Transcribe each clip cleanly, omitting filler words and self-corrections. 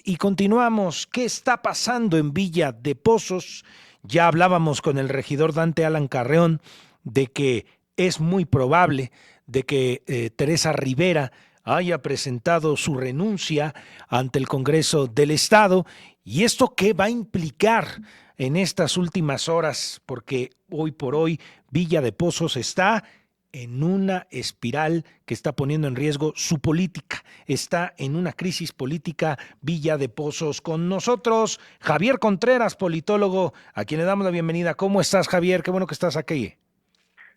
Y continuamos. ¿Qué está pasando en Villa de Pozos? Ya hablábamos con el regidor Dante Alan Carreón de que es muy probable de que Teresa Rivera haya presentado su renuncia ante el Congreso del Estado. ¿Y esto qué va a implicar en estas últimas horas? Porque hoy por hoy Villa de Pozos está en una espiral que está poniendo en riesgo su política. Está en una crisis política Villa de Pozos. Con nosotros, Javier Contreras, politólogo, a quien le damos la bienvenida. ¿Cómo estás, Javier? Qué bueno que estás aquí.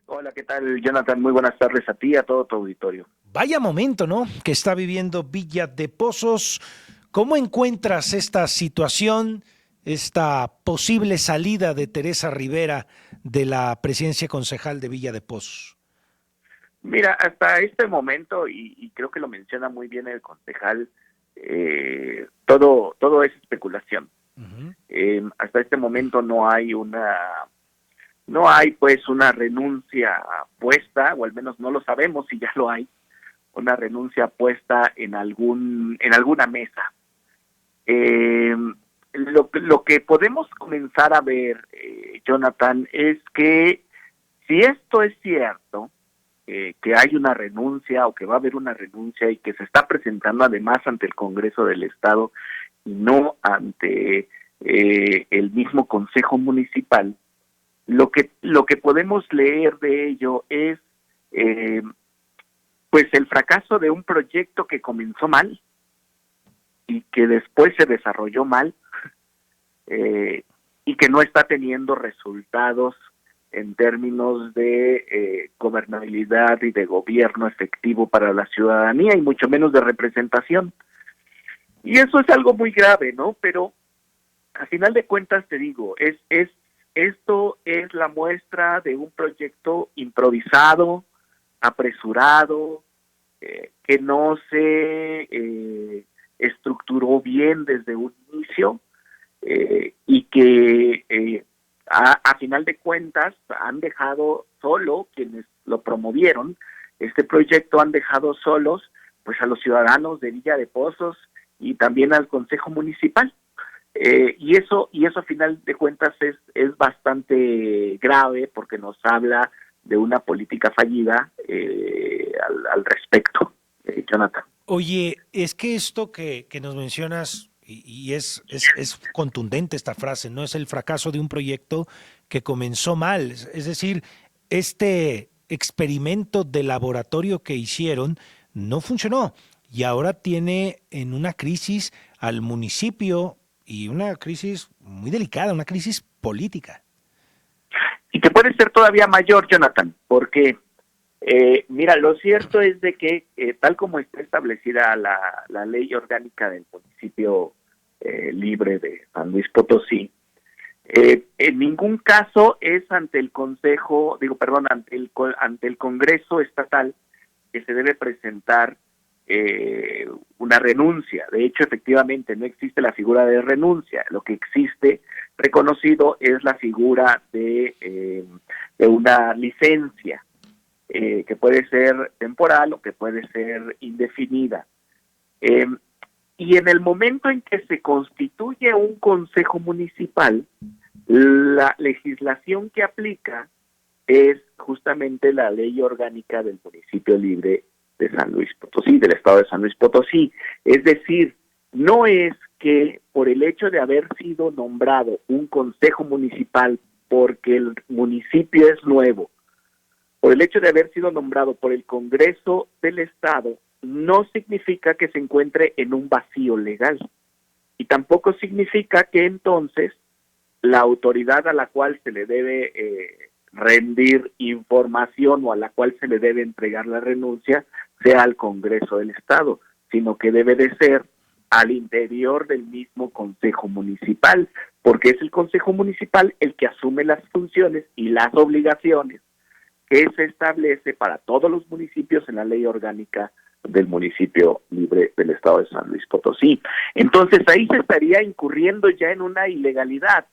Hola, ¿qué tal, Jonathan? Muy buenas tardes a ti y a todo tu auditorio. Vaya momento, ¿no? Que está viviendo Villa de Pozos. ¿Cómo encuentras esta situación, esta posible salida de Teresa Rivera de la presidencia concejal de Villa de Pozos? Mira, hasta este momento, y creo que lo menciona muy bien el concejal, todo es especulación. Uh -huh. Hasta este momento no hay pues una renuncia puesta, o al menos no lo sabemos si ya lo hay, una renuncia puesta en alguna mesa. Lo que podemos comenzar a ver, Jonathan, es que si esto es cierto, que hay una renuncia o que va a haber una renuncia y que se está presentando además ante el Congreso del Estado y no ante el mismo Consejo Municipal, lo que podemos leer de ello es pues el fracaso de un proyecto que comenzó mal y que después se desarrolló mal, y que no está teniendo resultados en términos de gobernabilidad y de gobierno efectivo para la ciudadanía y mucho menos de representación. Y eso es algo muy grave, ¿no? Pero a final de cuentas te digo, esto es la muestra de un proyecto improvisado, apresurado, que no se estructuró bien desde un inicio, y que a final de cuentas han dejado solo quienes lo promovieron este proyecto, han dejado solos pues a los ciudadanos de Villa de Pozos y también al Consejo Municipal, y eso a final de cuentas es bastante grave porque nos habla de una política fallida al respecto, Jonathan. Oye, es que esto que nos mencionas, y es contundente esta frase, ¿no? Es el fracaso de un proyecto que comenzó mal. Es decir, este experimento de laboratorio que hicieron no funcionó y ahora tiene en una crisis al municipio y una crisis muy delicada, una crisis política. Y que puede ser todavía mayor, Jonathan, porque mira, lo cierto es de que tal como está establecida la ley orgánica del municipio libre de San Luis Potosí, en ningún caso es ante el Consejo, ante el Congreso Estatal que se debe presentar una renuncia. De hecho, efectivamente, no existe la figura de renuncia. Lo que existe reconocido es la figura de una licencia, que puede ser temporal o que puede ser indefinida. Eh, y en el momento en que se constituye un consejo municipal, la legislación que aplica es justamente la ley orgánica del municipio libre de San Luis Potosí, del estado de San Luis Potosí. Es decir, no es que por el hecho de haber sido nombrado un consejo municipal porque el municipio es nuevo, por el hecho de haber sido nombrado por el Congreso del Estado, no significa que se encuentre en un vacío legal. Y tampoco significa que entonces la autoridad a la cual se le debe rendir información o a la cual se le debe entregar la renuncia sea al Congreso del Estado, sino que debe de ser al interior del mismo Consejo Municipal, porque es el Consejo Municipal el que asume las funciones y las obligaciones que se establece para todos los municipios en la ley orgánica del municipio libre del estado de San Luis Potosí. Entonces ahí se estaría incurriendo ya en una ilegalidad.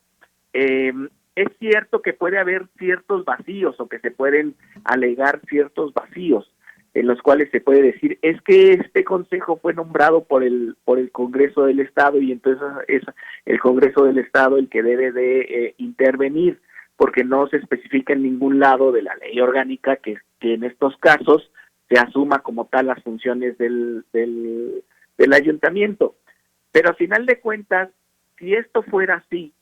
Es cierto que puede haber ciertos vacíos o que se pueden alegar ciertos vacíos, en los cuales se puede decir es que este consejo fue nombrado por el Congreso del Estado y entonces es el Congreso del Estado el que debe de intervenir, porque no se especifica en ningún lado de la ley orgánica que en estos casos se asuma como tal las funciones del ayuntamiento. Pero a final de cuentas, si esto fuera así,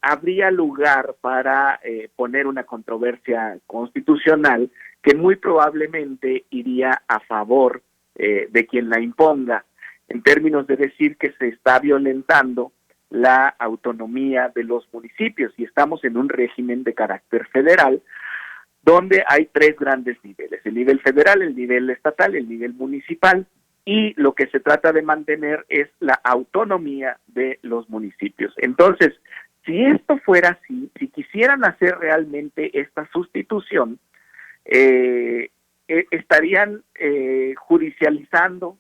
habría lugar para poner una controversia constitucional que muy probablemente iría a favor de quien la imponga, en términos de decir que se está violentando la autonomía de los municipios, y estamos en un régimen de carácter federal, donde hay tres grandes niveles: el nivel federal, el nivel estatal, el nivel municipal, y lo que se trata de mantener es la autonomía de los municipios. Entonces, si esto fuera así, si quisieran hacer realmente esta sustitución, estarían judicializando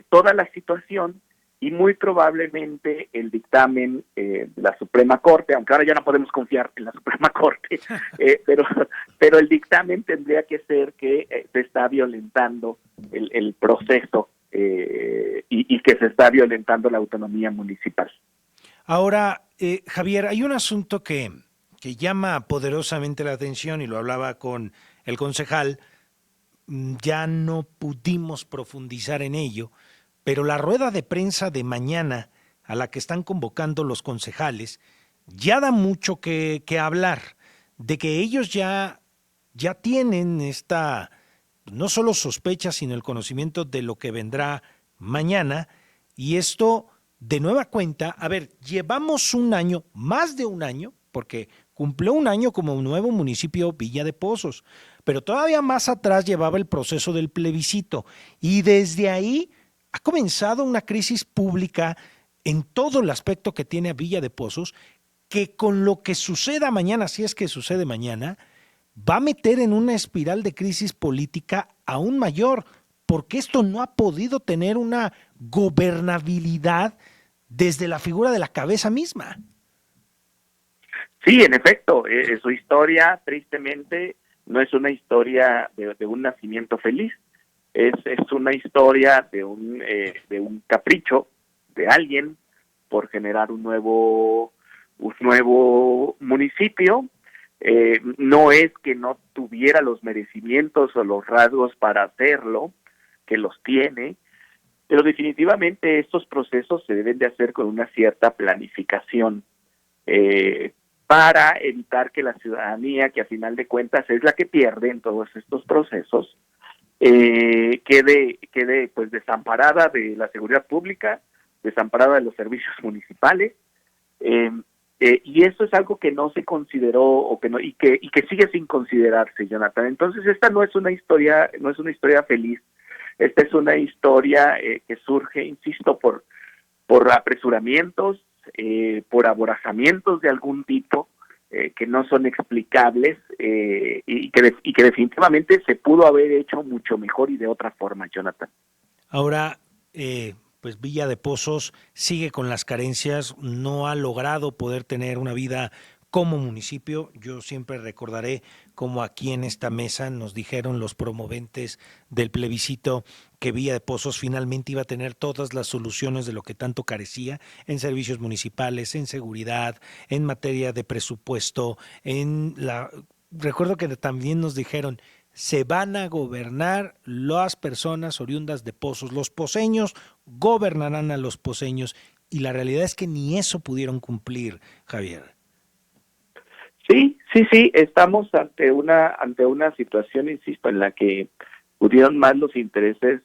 toda la situación, y muy probablemente el dictamen de la Suprema Corte, aunque ahora ya no podemos confiar en la Suprema Corte, pero el dictamen tendría que ser que se está violentando el proceso y que se está violentando la autonomía municipal. Ahora, Javier, hay un asunto que llama poderosamente la atención y lo hablaba con el concejal. Ya no pudimos profundizar en ello, pero la rueda de prensa de mañana a la que están convocando los concejales ya da mucho que hablar, de que ellos ya tienen esta, no solo sospecha, sino el conocimiento de lo que vendrá mañana, y esto de nueva cuenta. A ver, llevamos un año, más de un año, porque cumplió un año como nuevo municipio Villa de Pozos, pero todavía más atrás llevaba el proceso del plebiscito, y desde ahí ha comenzado una crisis pública en todo el aspecto que tiene a Villa de Pozos, que con lo que suceda mañana, si es que sucede mañana, va a meter en una espiral de crisis política aún mayor, porque esto no ha podido tener una gobernabilidad desde la figura de la cabeza misma. Sí, en efecto, su historia, tristemente, no es una historia de un nacimiento feliz. Es una historia de un capricho de alguien por generar un nuevo municipio. No es que no tuviera los merecimientos o los rasgos para hacerlo, que los tiene, pero definitivamente estos procesos se deben de hacer con una cierta planificación, para evitar que la ciudadanía, que a final de cuentas es la que pierde en todos estos procesos, quede pues desamparada de la seguridad pública, desamparada de los servicios municipales, y eso es algo que no se consideró o que no y que sigue sin considerarse, Jonathan. Entonces esta no es una historia feliz. Esta es una historia que surge, insisto, por apresuramientos, por aborazamientos de algún tipo, que no son explicables, y que definitivamente se pudo haber hecho mucho mejor y de otra forma, Jonathan. Ahora, pues Villa de Pozos sigue con las carencias, no ha logrado poder tener una vida como municipio. Yo siempre recordaré como aquí en esta mesa nos dijeron los promoventes del plebiscito que Villa de Pozos finalmente iba a tener todas las soluciones de lo que tanto carecía en servicios municipales, en seguridad, en materia de presupuesto, recuerdo que también nos dijeron: se van a gobernar las personas oriundas de Pozos, los poceños gobernarán a los poceños, y la realidad es que ni eso pudieron cumplir, Javier. Sí, estamos ante una situación, insisto, en la que pudieron más los intereses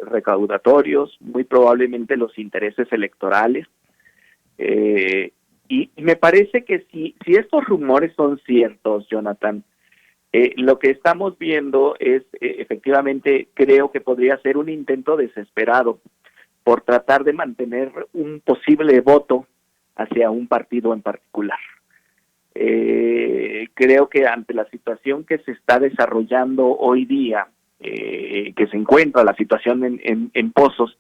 recaudatorios, muy probablemente los intereses electorales, y me parece que si estos rumores son ciertos, Jonathan, lo que estamos viendo es, efectivamente, creo que podría ser un intento desesperado por tratar de mantener un posible voto hacia un partido en particular. Creo que ante la situación que se está desarrollando hoy día, que se encuentra la situación en Pozos,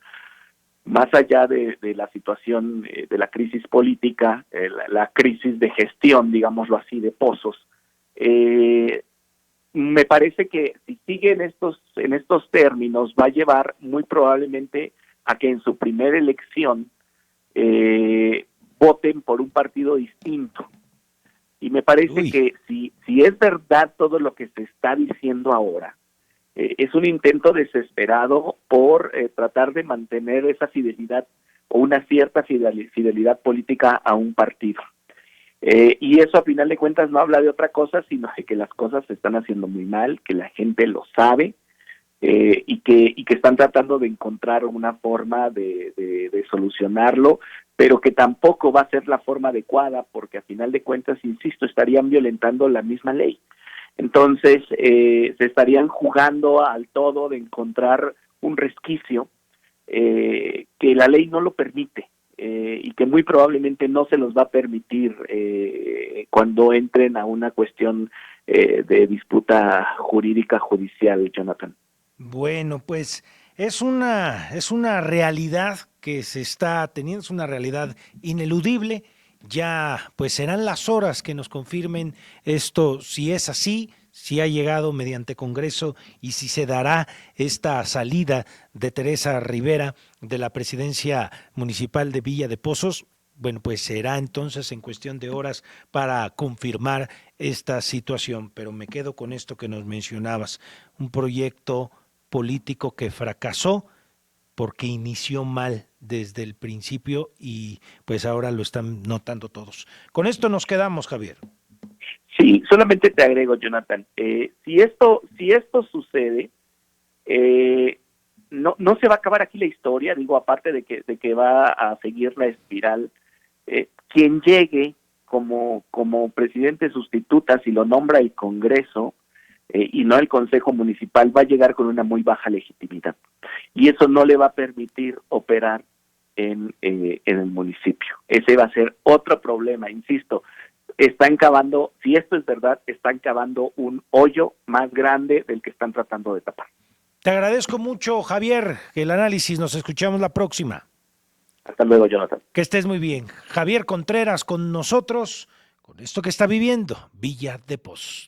más allá de la situación de la crisis política, la crisis de gestión, digámoslo así, de Pozos, me parece que si sigue en estos términos va a llevar muy probablemente a que en su primera elección voten por un partido distinto. Y me parece que si es verdad todo lo que se está diciendo ahora, es un intento desesperado por tratar de mantener esa fidelidad o una cierta fidelidad política a un partido. Y eso a final de cuentas no habla de otra cosa, sino de que las cosas se están haciendo muy mal, que la gente lo sabe, y que están tratando de encontrar una forma de solucionarlo, pero que tampoco va a ser la forma adecuada, porque a final de cuentas, insisto, estarían violentando la misma ley. Entonces, se estarían jugando al todo de encontrar un resquicio que la ley no lo permite, y que muy probablemente no se los va a permitir cuando entren a una cuestión de disputa jurídica judicial, Jonathan. Bueno, pues es una realidad que se está teniendo, es una realidad ineludible. Ya pues serán las horas que nos confirmen esto, si es así, si ha llegado mediante Congreso y si se dará esta salida de Teresa Rivera de la presidencia municipal de Villa de Pozos. Bueno, pues será entonces en cuestión de horas para confirmar esta situación, pero me quedo con esto que nos mencionabas, un proyecto político que fracasó porque inició mal desde el principio y pues ahora lo están notando todos. Con esto nos quedamos, Javier. Sí, solamente te agrego, Jonathan, si esto sucede, no se va a acabar aquí la historia, digo, aparte de que va a seguir la espiral. Quien llegue como presidente sustituta, si lo nombra el Congreso y no el Consejo Municipal, va a llegar con una muy baja legitimidad. Y eso no le va a permitir operar en el municipio. Ese va a ser otro problema, insisto. Están cavando, si esto es verdad, están cavando un hoyo más grande del que están tratando de tapar. Te agradezco mucho, Javier, el análisis. Nos escuchamos la próxima. Hasta luego, Jonathan. Que estés muy bien. Javier Contreras con nosotros, con esto que está viviendo Villa de Pozos.